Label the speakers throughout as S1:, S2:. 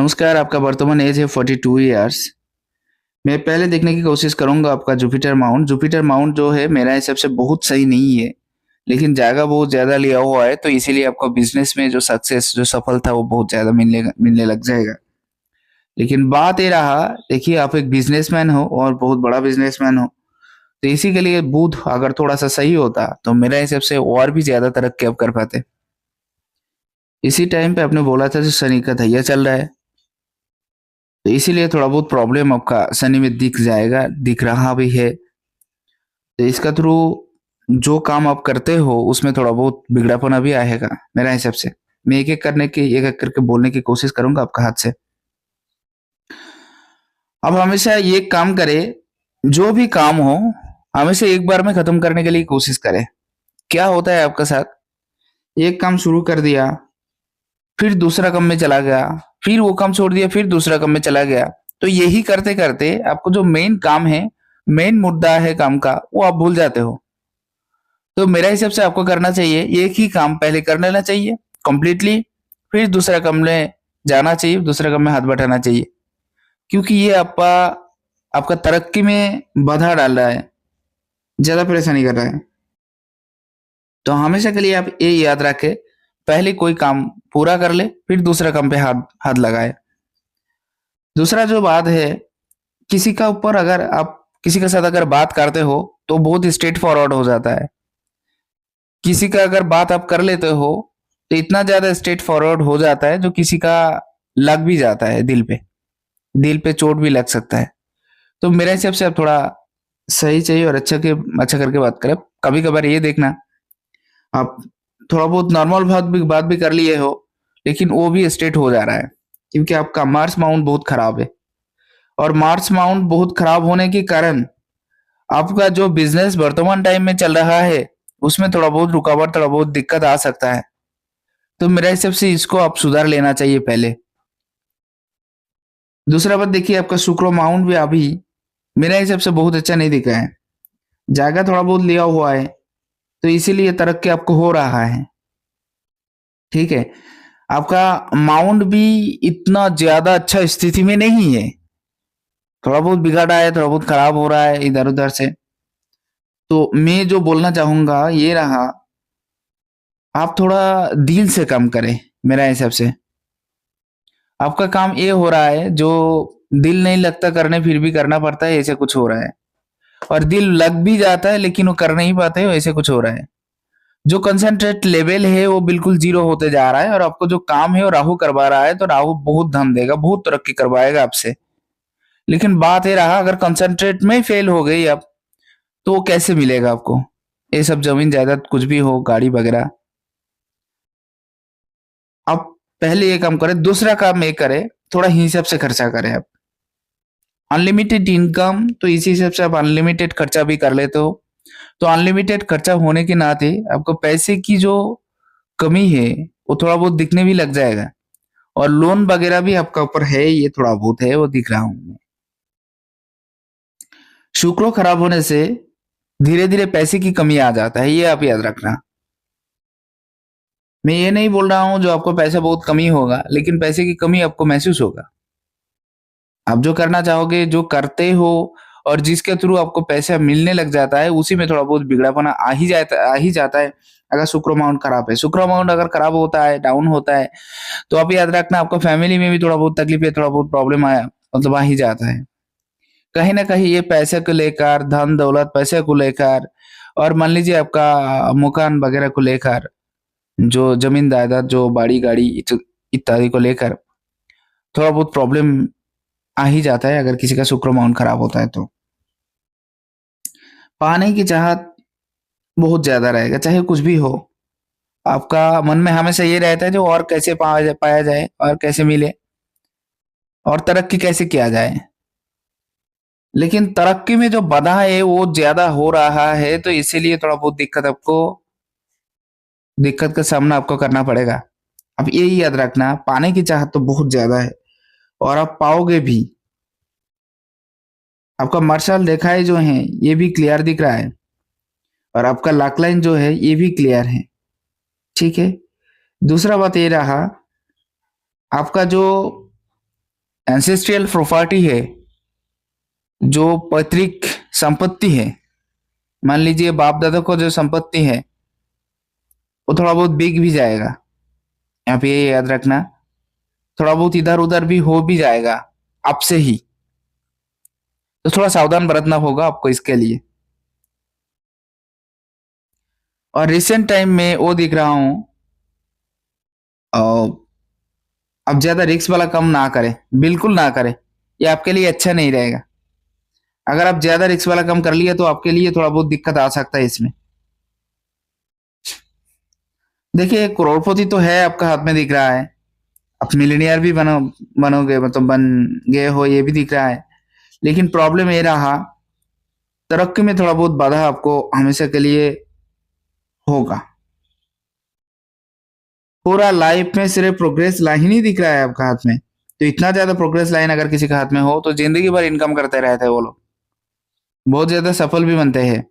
S1: नमस्कार, आपका वर्तमान एज है 42 ईयर्स। मैं पहले देखने की कोशिश करूंगा आपका जुपिटर माउंट। जुपिटर माउंट जो है मेरा हिसाब से बहुत सही नहीं है, लेकिन जगह बहुत ज़्यादा लिया हुआ है, तो इसीलिए आपको बिजनेस में जो सक्सेस जो सफल था वो बहुत ज़्यादा मिलने मिलने लग जाएगा। लेकिन बात ये रहा, देखिए आप एक बिजनेसमैन हो और बहुत बड़ा बिजनेसमैन हो, तो इसी के लिए बुध अगर थोड़ा सा सही होता तो मेरा हिसाब से और भी ज़्यादा तरक्की आप कर पाते। इसी टाइम पे आपने बोला था जो शनि का ढैया चल रहा है, तो इसीलिए थोड़ा बहुत प्रॉब्लम आपका शनि में दिख जाएगा, दिख रहा भी है। तो इसका थ्रू जो काम आप करते हो उसमें थोड़ा बहुत बिगड़ापना भी आएगा मेरा हिसाब से। मैं एक-एक करके बोलने की कोशिश करूँगा आपका हाथ से। अब हमेशा ये काम करें, जो भी काम हो, हमेशा एक बार में खत्म करने के लिए कोशिश करें। क्या होता है आपके साथ, एक काम शुरू कर दिया, फिर दूसरा काम में चला गया, फिर वो काम छोड़ दिया, फिर दूसरा काम में चला गया। तो यही करते-करते आपको जो मेन काम है, मेन मुद्दा है काम का, वो आप भूल जाते हो। तो मेरा हिसाब से आपको करना चाहिए, एक ही काम पहले कर लेना चाहिए कंप्लीटली, फिर दूसरा काम में जाना चाहिए, दूसरे काम में हाथ बटाना चाहिए। क्योंकि ये आपका आपका तरक्की में बाधा डाल रहा है, ज़्यादा परेशानी कर रहा है। तो हमेशा के लिए आप ये याद रखें, पहले कोई काम पूरा कर ले, फिर दूसरा काम पे हाथ हाथ लगाए। दूसरा जो बात है, किसी का ऊपर अगर आप किसी के साथ अगर बात करते हो, तो बहुत स्ट्रेट फॉरवर्ड हो जाता है। किसी का अगर बात आप कर लेते हो, तो इतना ज़्यादा स्ट्रेट फॉरवर्ड हो जाता है, जो किसी का लग भी जाता है दिल पे चोट भी लग सकता है। तो मेरे हिसाब से आप थोड़ा सही चाहिए और अच्छा करके बात करें। कभी-कभार ये देखना, आप थोड़ा बहुत नॉर्मल बात भी कर लिए हो, लेकिन वो भी स्ट्रेट हो जा रहा है, क्योंकि आपका मार्स माउंट बहुत खराब है। और मार्स माउंट बहुत खराब होने के कारण आपका जो बिजनेस वर्तमान टाइम में चल रहा है, उसमें थोड़ा बहुत रुकावट, थोड़ा बहुत दिक्कत आ सकता है। तो मेरे हिसाब से इसको आप सुधार लेना चाहिए पहले। दूसरा बात देखिए, आपका शुक्र माउंट भी अभी मेरे हिसाब से बहुत अच्छा नहीं दिखा है। जायका थोड़ा बहुत लिया हुआ है, तो इसीलिए तरक्की आपको हो रहा है, ठीक है? आपका माउंट भी इतना ज़्यादा अच्छा स्थिति में नहीं है। थोड़ा बहुत बिगड़ा है, थोड़ा बहुत खराब हो रहा है इधर-उधर से। तो मैं जो बोलना चाहूँगा ये रहा, आप थोड़ा दिल से काम करें, मेरा हिसाब से। आपका काम ये हो रहा है जो दिल नहीं लगता करने, फिर भी करना पड़ता है, ऐसे कुछ हो रहा है। और दिल लग भी जाता है, लेकिन वो कर नहीं पाते हो, ऐसे कुछ हो रहा है। जो कंसंट्रेट लेवल है वो बिल्कुल ज़ीरो होते जा रहा है, और आपको जो काम है वो राहु करवा रहा है, तो राहु बहुत धन देगा, बहुत तरक्की करवाएगा आपसे। लेकिन बात ये रहा, अगर कंसंट्रेट में फेल हो गई आप, तो वो कैसे मिलेगा आपको? ये सब ज़मीन जायदाद कुछ भी हो, गाड़ी वगैरह, आप पहले ये काम करें, दूसरा काम ये करें, थोड़ा हिसाब से खर्चा करें आप। अनलिमिटेड इनकम, तो इसी हिसाब से आप अनलिमिटेड खर्चा भी कर लेते हो। तो अनलिमिटेड खर्चा होने के नाते आपको पैसे की जो कमी है, वो थोड़ा बहुत दिखने भी लग जाएगा। और लोन वगैरह भी आपका ऊपर है, ये थोड़ा बहुत है, वो दिख रहा हूँ मैं। शुक्र खराब होने से धीरे-धीरे पैसे की कमी आ जाता है, ये आप याद रखना। मैं ये नहीं बोल रहा हूँ जो आपको पैसा बहुत कमी होगा, लेकिन पैसे की कमी आपको महसूस होगा। आप जो करना चाहोगे, जो करते हो और जिसके थ्रू आपको पैसा मिलने लग जाता है, उसी में थोड़ा बहुत बिगड़ापना आ ही जाता है, अगर शुक्र अमाउंट खराब है। शुक्र अमाउंट अगर खराब होता है, डाउन होता है, तो आप याद रखना आपको फैमिली में भी थोड़ा बहुत तकलीफ है, थोड़ा बहुत प्रॉब्लम आया मतलब आ ही जाता है। कहीं न कहीं ये पैसे को लेकर, धन-दौलत, पैसे को लेकर, और मान लीजिए आपका मकान वगैरह को लेकर, जो ज़मीन-जायदाद, जो बाड़ी-गाड़ी इत्यादि को लेकर थोड़ा बहुत प्रॉब्लम आ ही जाता है, अगर किसी का शुक्र माउंट खराब होता है तो। पाने की चाहत बहुत ज़्यादा रहेगा, चाहे कुछ भी हो। आपका मन में हमेशा ये रहता है जो और कैसे पाया जाए और कैसे मिले और तरक्की कैसे किया जाए। लेकिन तरक्की में जो बाधा है वो ज़्यादा हो रहा है, तो इसीलिए थोड़ा बहुत दिक्कत का सामना आपको करना पड़ेगा। अब यही याद रखना, पाने की चाहत तो बहुत ज़्यादा है और आप पाओगे भी। आपका मार्शल रेखाएँ जो हैं, ये भी क्लियर दिख रहा है, और आपका लक लाइन जो है, ये भी क्लियर है, ठीक है? दूसरा बात ये रहा, आपका जो एंसेस्ट्रियल प्रॉपर्टी है, जो पैतृक संपत्ति है, मान लीजिए बाप दादा को जो संपत्ति है वो थोड़ा बहुत बिक भी जाएगा। यहाँ पे ये याद रखना, थोड़ा बहुत इधर उधर भी हो भी जाएगा आपसे ही, तो थोड़ा सावधान बरतना होगा आपको इसके लिए। और रिसेंट टाइम में वो दिख रहा हूं, अब ज्यादा रिस्क वाला काम ना करें, बिल्कुल ना करें, ये आपके लिए अच्छा नहीं रहेगा। अगर आप ज्यादा रिस्क वाला काम कर लिया तो आपके लिए थोड़ा बहुत दिक्कत आ सकता है इसमें। देखिए करोड़पति तो है आपका हाथ में दिख रहा है, आप मिलीनियर भी बनोगे, मतलब बन गए हो, ये भी दिख रहा है। लेकिन प्रॉब्लम ये रहा, तरक्की में थोड़ा बहुत बाधा आपको हमेशा के लिए होगा। पूरा लाइफ में सिर्फ प्रोग्रेस लाइन ही दिख रहा है आपका हाथ में, तो इतना ज्यादा प्रोग्रेस लाइन अगर किसी के हाथ में हो तो जिंदगी भर इनकम करते रहते हैं वो लोग, बहुत ज्यादा सफल भी बनते हैं।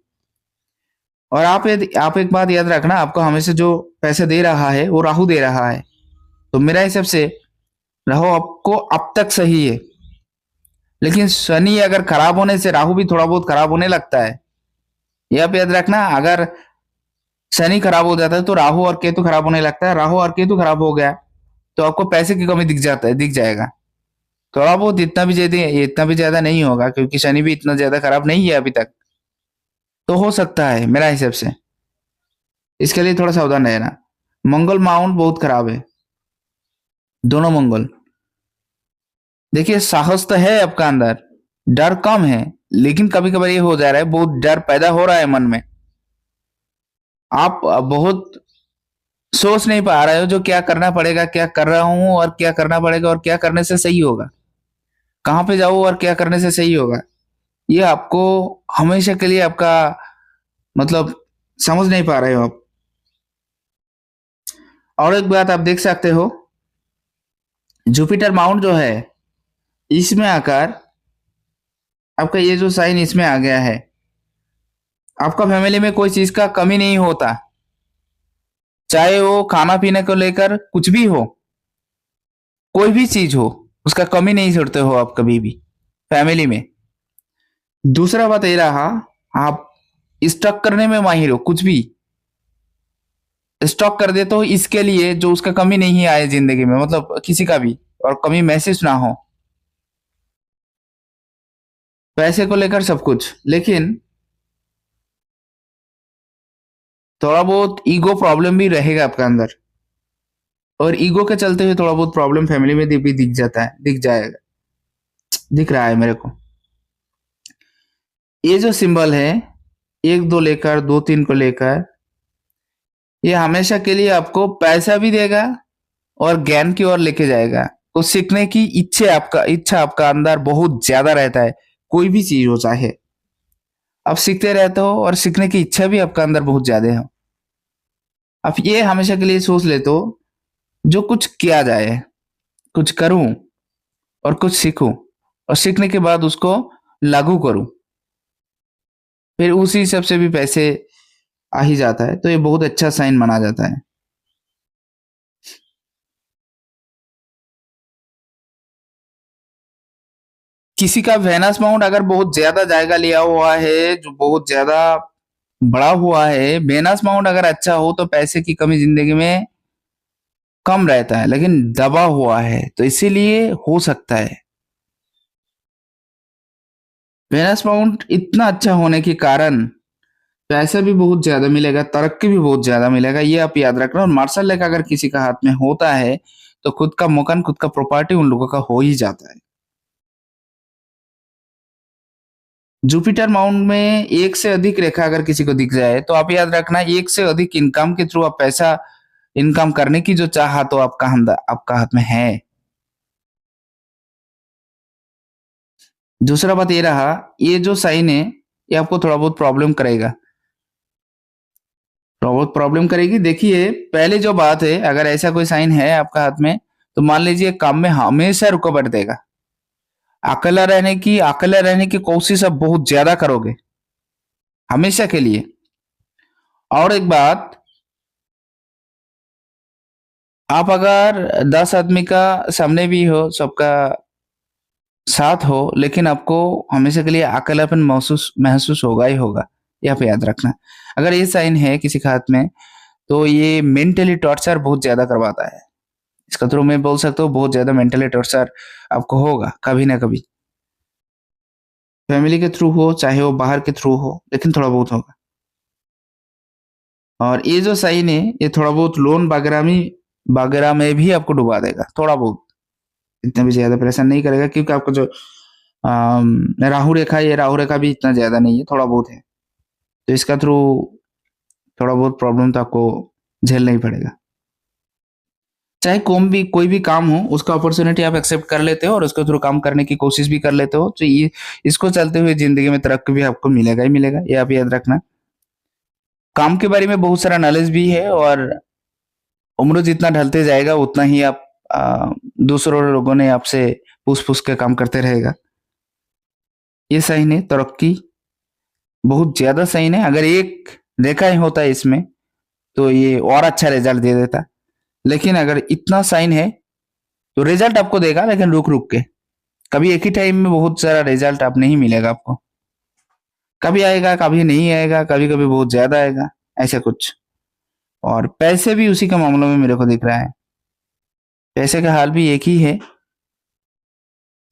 S1: और आप एक बात याद रखना, आपको हमेशा जो पैसे दे रहा है वो राहु दे रहा है। तो मेरा हिसाब से राहु आपको अब तक सही है, लेकिन शनि अगर खराब होने से राहु भी थोड़ा बहुत खराब होने लगता है। यह आप याद रखना, अगर शनि खराब हो जाता है तो राहु और केतु खराब होने लगता है, राहु और केतु खराब हो गया तो आपको पैसे की कमी दिख जाएगा। थोड़ा बहुत, इतना भी ज्यादा नहीं होगा, क्योंकि शनि भी इतना ज्यादा खराब नहीं है अभी तक, तो हो सकता है मेरा हिसाब से। इसके लिए थोड़ा सावधान रहना। मंगल माउंट बहुत खराब है, दोनों मंगल। देखिए साहस तो है आपका अंदर, डर कम है, लेकिन कभी कभार ये हो जा रहा है, बहुत डर पैदा हो रहा है मन में। आप बहुत सोच नहीं पा रहे हो जो क्या करना पड़ेगा, क्या कर रहा हूं और क्या करना पड़ेगा और क्या करने से सही होगा, कहाँ पे जाऊं और क्या करने से सही होगा। ये आपको हमेशा के लिए आपका, मतलब समझ नहीं पा रहे हो आप। और एक बात आप देख सकते हो, जुपिटर माउंट जो है इसमें आकर आपका ये जो साइन इसमें आ गया है, आपका फैमिली में कोई चीज का कमी नहीं होता, चाहे वो खाना पीने को लेकर कुछ भी हो, कोई भी चीज हो, उसका कमी नहीं छोड़ते हो आप कभी भी फैमिली में। दूसरा बात ये रहा, आप स्टॉक करने में माहिर हो, कुछ भी स्टॉक कर दे तो इसके लिए जो उसका कमी नहीं आए जिंदगी में, मतलब किसी का भी, और कमी महसूस ना हो, पैसे को लेकर सब कुछ। लेकिन थोड़ा बहुत ईगो प्रॉब्लम भी रहेगा आपका अंदर, और ईगो के चलते हुए थोड़ा बहुत प्रॉब्लम फैमिली में भी दिख जाता है, दिख जाएगा, दिख रहा है मेरे को। ये जो सिंबल है, एक दो लेकर, दो तीन को लेकर, ये हमेशा के लिए आपको पैसा भी देगा और ज्ञान की ओर लेके जाएगा। कुछ सीखने की इच्छा आपका अंदर बहुत ज्यादा रहता है, कोई भी चीज हो चाहे, आप सीखते रहते हो और सीखने की इच्छा भी आपका अंदर बहुत ज्यादा है। आप ये हमेशा के लिए सोच लेते हो, जो कुछ किया जाए, कुछ करूं और कुछ सीखूं, और सीखने के बाद उसको लागू करूं, फिर उसी हिसाब से भी पैसे आ ही जाता है, तो ये बहुत अच्छा साइन माना जाता है। किसी का वेनस माउंट अगर बहुत ज्यादा जायगा लिया हुआ है, जो बहुत ज्यादा बड़ा हुआ है, वेनस माउंट अगर अच्छा हो तो पैसे की कमी जिंदगी में कम रहता है, लेकिन दबा हुआ है तो इसीलिए हो सकता है। वेनस माउंट इतना अच्छा होने के कारण पैसा भी बहुत ज्यादा मिलेगा, तरक्की भी बहुत ज्यादा मिलेगा, ये आप याद रखना। और मार्शल लैक अगर किसी का हाथ में होता है तो खुद का मकान, खुद का प्रॉपर्टी उन लोगों का हो ही जाता है। जुपिटर माउंट में एक से अधिक रेखा अगर किसी को दिख जाए तो आप याद रखना, एक से अधिक इनकम के थ्रू आप पैसा इनकम करने की जो चाह तो आपका हाथ में है। दूसरा बात ये रहा, ये जो साइन है ये आपको थोड़ा बहुत प्रॉब्लम करेगा, थोड़ा बहुत प्रॉब्लम करेगी। देखिए पहले जो बात है, अगर ऐसा कोई साइन है आपका हाथ में, तो मान लीजिए काम में हमेशा रुकावट देगा। अकेला रहने की कोशिश आप बहुत ज्यादा करोगे हमेशा के लिए। और एक बात, आप अगर 10 आदमी का सामने भी हो, सबका साथ हो, लेकिन आपको हमेशा के लिए अकेलापन महसूस महसूस होगा ही होगा। ये आप याद रखना। अगर ये साइन है किसी के हाथ में, तो ये मेंटली टॉर्चर बहुत ज़्यादा करवाता है। इसका थ्रू मैं बोल सकता हूँ बहुत ज़्यादा मेंटली टॉर्चर आपको होगा कभी ना कभी। फैमिली के थ्रू हो, चाहे वो बाहर के थ्रू हो, लेकिन थोड़ा बहुत होगा। और ये जो साइन है, ये थोड़ा बहुत लोन वगैरह में भी आपको डुबा देगा, थोड़ा बहुत। इतना भी ज़्यादा परेशान नहीं करेगा, क्योंकि आपका जो राहु रेखा है, ये राहु रेखा भी इतना ज़्यादा नहीं है, थोड़ा बहुत है। तो इसका थ्रू थोड़ा बहुत प्रॉब्लम तो आपको झेलना ही पड़ेगा। चाहे कोई भी काम हो, उसका अपॉर्चुनिटी आप एक्सेप्ट कर लेते हो और उसके थ्रू काम करने की कोशिश भी कर लेते हो, तो ये इसको चलते हुए जिंदगी में तरक्की भी आपको मिलेगा ही मिलेगा, ये आप याद रखना। काम के बारे में बहुत सारा नॉलेज भी है, और उम्र जितना ढलते जाएगा उतना ही आप दूसरों लोगों ने आपसे पूछ पूछ के काम करते रहेगा। ये सही नहीं, तरक्की बहुत ज्यादा सही नहीं। अगर एक रेखा ही होता है इसमें, तो ये और अच्छा रिजल्ट दे देता। लेकिन अगर इतना साइन है, तो रिजल्ट आपको देगा, लेकिन रुक रुक के। कभी एक ही टाइम में बहुत सारा रिजल्ट आप नहीं मिलेगा आपको। कभी आएगा, कभी नहीं आएगा, कभी कभी बहुत ज्यादा आएगा, ऐसा कुछ। और पैसे भी उसी के मामलों में मेरे को दिख रहा है। पैसे का हाल भी एक ही है।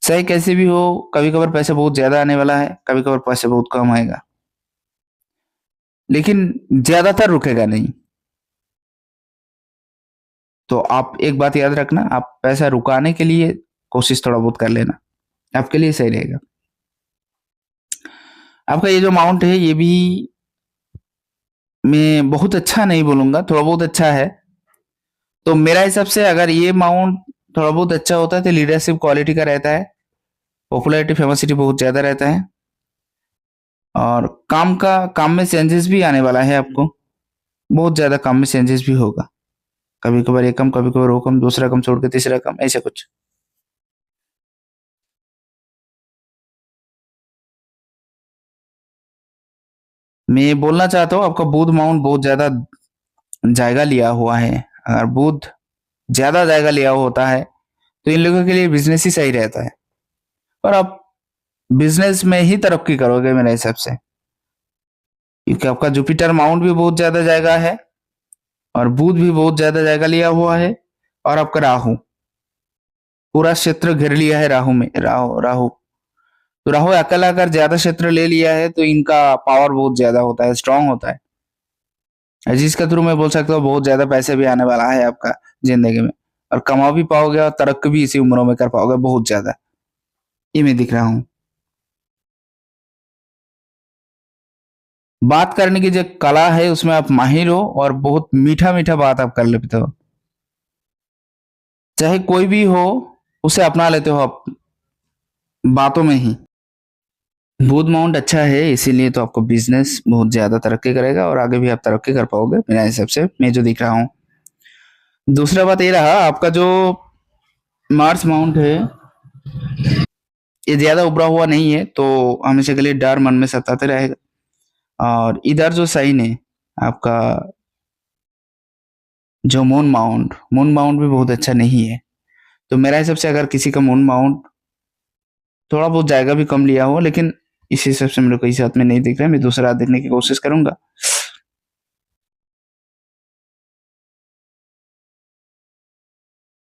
S1: चाहे कैसे भी हो, कभी कभार पैसे बहुत ज्यादा आने वाला है, कभी कभार पैसे बहुत कम आएगा, लेकिन ज्यादातर रुकेगा नहीं। तो आप एक बात याद रखना, आप पैसा रुकाने के लिए कोशिश थोड़ा बहुत कर लेना, आपके लिए सही रहेगा। आपका ये जो अमाउंट है, ये भी मैं बहुत अच्छा नहीं बोलूंगा, थोड़ा बहुत अच्छा है। तो मेरा हिसाब से अगर ये अमाउंट थोड़ा बहुत अच्छा होता है, तो लीडरशिप क्वालिटी का रहता है, पॉपुलैरिटी फेमसिटी बहुत ज्यादा रहता है, और काम में चेंजेस भी आने वाला है आपको। बहुत ज्यादा काम में चेंजेस भी होगा। कभी कभार एक कम, कभी कभार वो कम, दूसरा कम छोड़ के तीसरा कम, ऐसा कुछ। मैं बोलना चाहता हूँ, आपका बुध माउंट बहुत ज्यादा जायगा लिया हुआ है। अगर बुध ज्यादा जायगा लिया हुआ होता है, तो इन लोगों के लिए बिजनेस ही सही रहता है, और आप बिजनेस में ही तरक्की करोगे मेरे हिसाब से। क्योंकि आपका जुपिटर माउंट भी बहुत ज्यादा जायगा है, और बुध भी बहुत ज्यादा जायगा लिया हुआ है, और आपका राहु पूरा क्षेत्र घेर लिया है। राहु में राहु राहु तो राहु अकेला अगर ज्यादा क्षेत्र ले लिया है, तो इनका पावर बहुत ज्यादा होता है, स्ट्रांग होता है, जिसके थ्रू मैं बोल सकता हूँ बहुत ज्यादा पैसे भी आने वाला है आपका जिंदगी में, और कमा भी पाओगे, और तरक्की भी इसी उम्रों में कर पाओगे बहुत ज्यादा। ये मैं दिख रहा हूँ। बात करने की जो कला है, उसमें आप माहिर हो, और बहुत मीठा मीठा बात आप कर लेते हो। चाहे कोई भी हो, उसे अपना लेते हो आप बातों में ही। बुध माउंट अच्छा है, इसीलिए तो आपको बिजनेस बहुत ज्यादा तरक्की करेगा, और आगे भी आप तरक्की कर पाओगे मेरे हिसाब से, मैं जो दिख रहा हूँ। दूसरा बात ये रहा, आपका जो मार्स माउंट है, ये ज्यादा उभरा हुआ नहीं है, तो हमेशा के लिए डर मन में सताते रहेगा। और इधर जो साइन है आपका, जो मून माउंट भी बहुत अच्छा नहीं है। तो मेरा हिसाब से अगर किसी का मून माउंट थोड़ा बहुत जाएगा भी कम लिया हो, लेकिन इस हिसाब से मेरे को इस हाथ में नहीं दिख रहा है, मैं दूसरा हाथ देखने की कोशिश करूंगा।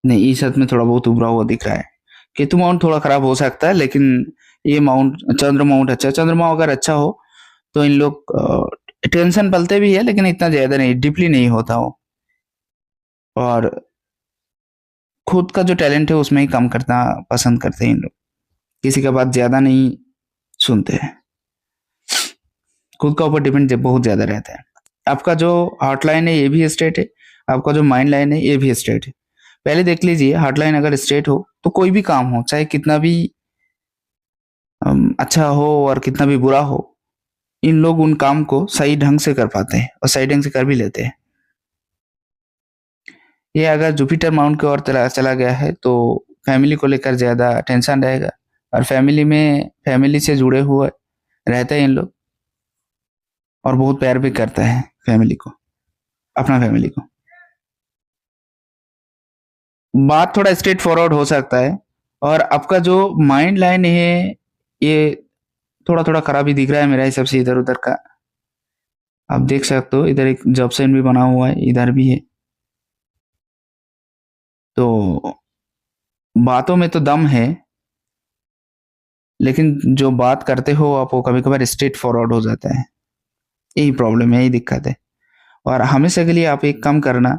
S1: नहीं, इस हाथ में थोड़ा बहुत उभरा हुआ दिख रहा है। केतु माउंट थोड़ा खराब हो सकता है, लेकिन ये माउंट चंद्र माउंट अच्छा है। चंद्रमा अगर अच्छा हो, तो इन लोग टेंशन पलते भी है, लेकिन इतना ज्यादा नहीं, डीपली नहीं होता हो, और खुद का जो टैलेंट है उसमें ही काम करना पसंद करते हैं इन लोग। किसी का बात ज्यादा नहीं सुनते हैं, खुद का ऊपर डिपेंड बहुत ज्यादा रहता है। आपका जो हार्ट लाइन है, ये भी स्ट्रेट है। आपका जो माइंड लाइन है, ये भी स्ट्रेट है। पहले देख लीजिए, हार्ट लाइन अगर स्ट्रेट हो, तो कोई भी काम हो, चाहे कितना भी अच्छा हो और कितना भी बुरा हो, इन लोग उन काम को सही ढंग से कर पाते हैं, और सही ढंग से कर भी लेते हैं। ये अगर जुपिटर माउंट की ओर चला गया है, तो फैमिली को लेकर ज्यादा टेंशन रहेगा, और फैमिली से जुड़े हुए रहते हैं इन लोग, और बहुत प्यार भी करते हैं फैमिली को, अपना फैमिली को। बात थोड़ा स्ट्रेट फॉरवर्ड हो सकता है, और आपका जो माइंड लाइन है ये थोड़ा थोड़ा खराब ही दिख रहा है मेरा हिसाब से, इधर उधर का। आप देख सकते हो इधर एक जॉब साइन भी बना हुआ है, इधर भी है। तो बातों में तो दम है, लेकिन जो बात करते हो आप वो कभी कभार स्ट्रेट फॉरवर्ड हो जाता है। यही प्रॉब्लम है, यही दिक्कत है। और हमेशा के लिए आप एक काम करना,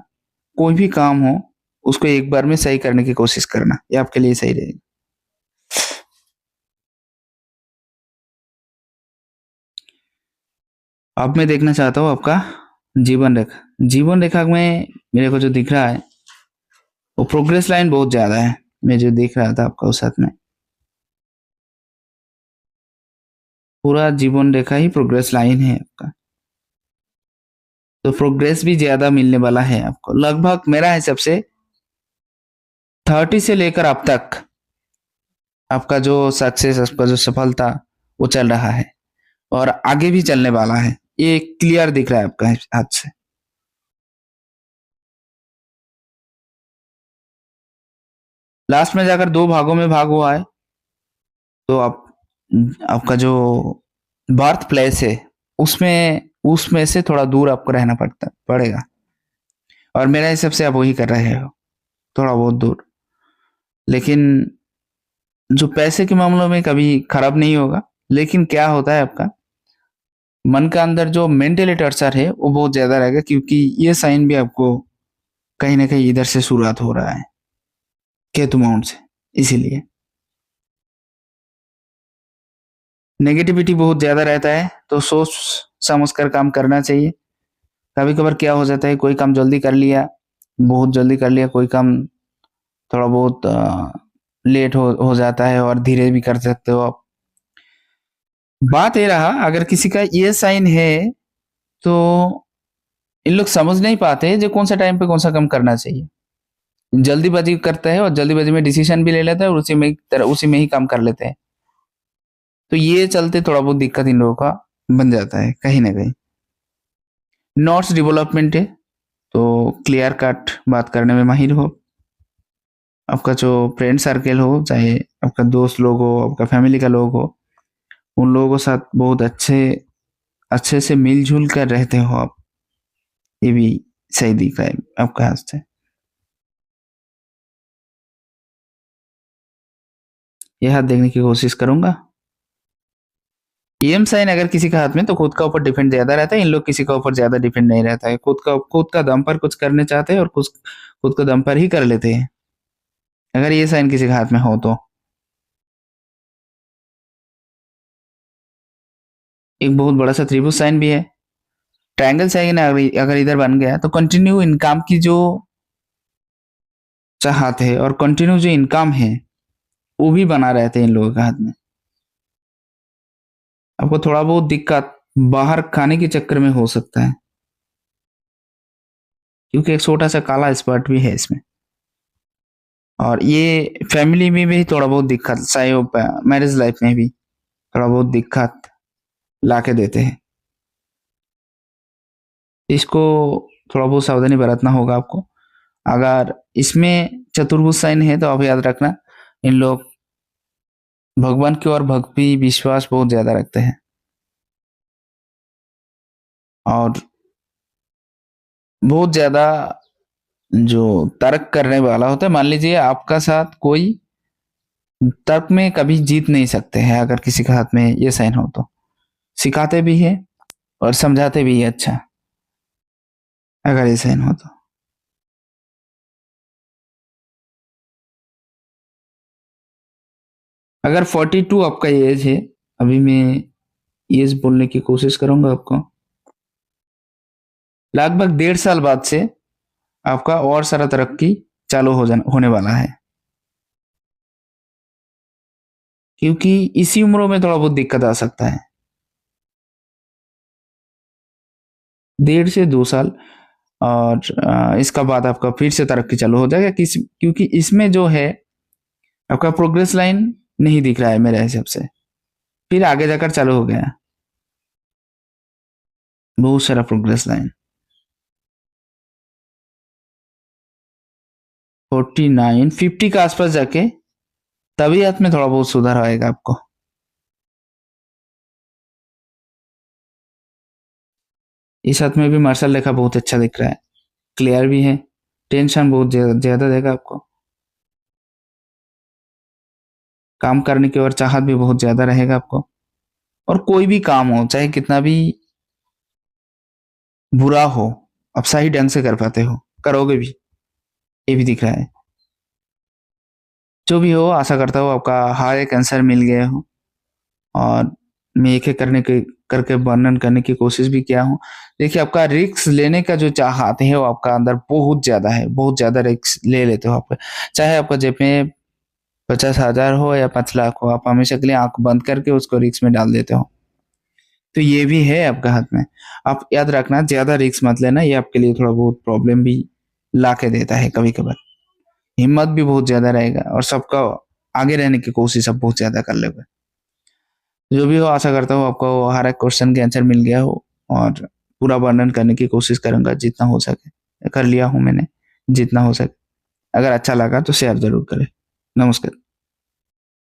S1: कोई भी काम हो उसको एक बार में सही करने की कोशिश करना, ये आपके लिए सही रहेगा। अब मैं देखना चाहता हूँ आपका जीवन रेखा। जीवन रेखा में मेरे को जो दिख रहा है वो प्रोग्रेस लाइन बहुत ज्यादा है। मैं जो देख रहा था आपका उस साथ में पूरा जीवन रेखा ही प्रोग्रेस लाइन है आपका। तो प्रोग्रेस भी ज्यादा मिलने वाला है आपको, लगभग मेरा हिसाब से 30 से लेकर अब तक आपका जो सक्सेस, आपका जो सफलता वो चल रहा है और आगे भी चलने वाला है, ये क्लियर दिख रहा है आपका हाथ से। लास्ट में जाकर दो भागों में भाग हुआ है। तो आप आपका जो बर्थ प्लेस है उसमें उसमें से थोड़ा दूर आपको रहना पड़ेगा। और मेरे हिसाब से आप वही कर रहे हो, थोड़ा बहुत दूर। लेकिन जो पैसे के मामलों में कभी खराब नहीं होगा। लेकिन क्या होता है आपका मन का अंदर जो मेंटली टॉर्चर है वो बहुत ज्यादा रहेगा, क्योंकि ये साइन भी आपको कहीं ना कहीं इधर से शुरुआत हो रहा है, केतु माउंट से। इसीलिए नेगेटिविटी बहुत ज्यादा रहता है, तो सोच समझ कर काम करना चाहिए। कभी कभार क्या हो जाता है, कोई काम जल्दी कर लिया, बहुत जल्दी कर लिया, कोई काम थोड़ा बहुत लेट हो जाता है, और धीरे भी कर सकते हो आप। बात ये रहा, अगर किसी का ये साइन है तो इन लोग समझ नहीं पाते जो कौन सा टाइम पे कौन सा काम करना चाहिए। जल्दीबाजी करता है और जल्दीबाजी में डिसीजन भी ले लेता है और उसी में ही काम कर लेते हैं। तो ये चलते थोड़ा बहुत दिक्कत इन लोगों का बन जाता है कहीं ना कहीं। नोट्स डेवलपमेंट है, तो क्लियर कट बात करने में माहिर हो। आपका जो फ्रेंड सर्कल हो, चाहे आपका दोस्त लोग हो, आपका फैमिली का लोग हो, उन लोगों के साथ बहुत अच्छे अच्छे से मिलजुल कर रहते हो आप। ये भी सही दिखा है आपके हाथ से। ये हाथ देखने की कोशिश करूंगा। एम साइन अगर किसी का हाथ में, तो खुद का ऊपर डिपेंड ज्यादा रहता है। इन लोग किसी का ऊपर ज्यादा डिपेंड नहीं रहता है, खुद का दम पर कुछ करने चाहते हैं और कुछ खुद को दम पर ही कर लेते हैं, अगर ये साइन किसी के हाथ में हो तो। एक बहुत बड़ा सा त्रिभुज साइन भी है। ट्रायंगल साइन अगर इधर बन गया तो कंटिन्यू इनकम की जो चाहत है और कंटिन्यू जो इनकम है वो भी बना रहते हैं इन लोगों के हाथ में। आपको थोड़ा बहुत दिक्कत बाहर खाने के चक्कर में हो सकता है, क्योंकि एक छोटा सा काला स्पॉट भी है इसमें। और ये फैमिली में भी थोड़ा बहुत दिक्कत, चाहे मैरिज लाइफ में भी थोड़ा बहुत दिक्कत ला के देते हैं। इसको थोड़ा बहुत सावधानी बरतना होगा आपको। अगर इसमें चतुर्भुज साइन है तो आप याद रखना, इन लोग भगवान की ओर भक्ति विश्वास बहुत ज्यादा रखते हैं और बहुत ज्यादा जो तर्क करने वाला होता है। मान लीजिए आपका साथ कोई तर्क में कभी जीत नहीं सकते हैं, अगर किसी के हाथ में ये साइन हो तो सिखाते भी है और समझाते भी है अच्छा, अगर ये साइन हो तो। अगर 42 आपका एज है, अभी मैं एज बोलने की कोशिश करूंगा आपको, लगभग 1.5 साल बाद से आपका और सारा तरक्की चालू होने वाला है। क्योंकि इसी उम्र में थोड़ा बहुत दिक्कत आ सकता है, 1.5 से 2 साल। और इसका बाद आपका फिर से तरक्की चालू हो जाएगा, क्योंकि इसमें जो है आपका प्रोग्रेस लाइन नहीं दिख रहा है मेरे हिसाब से, फिर आगे जाकर चालू हो गया बहुत सारा प्रोग्रेस लाइन। 49 50 के आसपास जाके तबीयत में थोड़ा बहुत सुधार आएगा आपको। इस हाथ में भी मार्शल रेखा बहुत अच्छा दिख रहा है, क्लियर भी है। टेंशन बहुत ज्यादा देगा आपको। काम करने की ओर चाहत भी बहुत ज्यादा रहेगा आपको। और कोई भी काम हो, चाहे कितना भी बुरा हो, आप सही ढंग से कर पाते हो, करोगे भी, ये भी दिख रहा है। जो भी हो, आशा करता हूँ आपका हर एक आंसर मिल गया हो। और मैं एक एक करके वर्णन करने की कोशिश भी किया हूँ। देखिए, आपका रिस्क लेने का जो चाहत है वो आपका अंदर बहुत ज्यादा है, बहुत ज्यादा रिस्क ले लेते हो आप। चाहे आपका जेब में 50,000 हो या 5 लाख हो, आप हमेशा के लिए आंख बंद करके उसको रिस्क में डाल देते हो। तो ये भी है आपका हाथ में। आप याद रखना, ज्यादा रिस्क मत लेना, ये आपके लिए थोड़ा बहुत प्रॉब्लम भी ला के देता है कभी कभार। हिम्मत भी बहुत ज्यादा रहेगा और सबका आगे रहने की कोशिश आप बहुत ज्यादा कर लोगे। जो भी हो, आशा करता हूँ आपको हर एक क्वेश्चन के आंसर मिल गया हो। और पूरा वर्णन करने की कोशिश करूंगा जितना हो सके, कर लिया हूँ मैंने जितना हो सके। अगर अच्छा लगा तो शेयर जरूर करें। नमस्कार।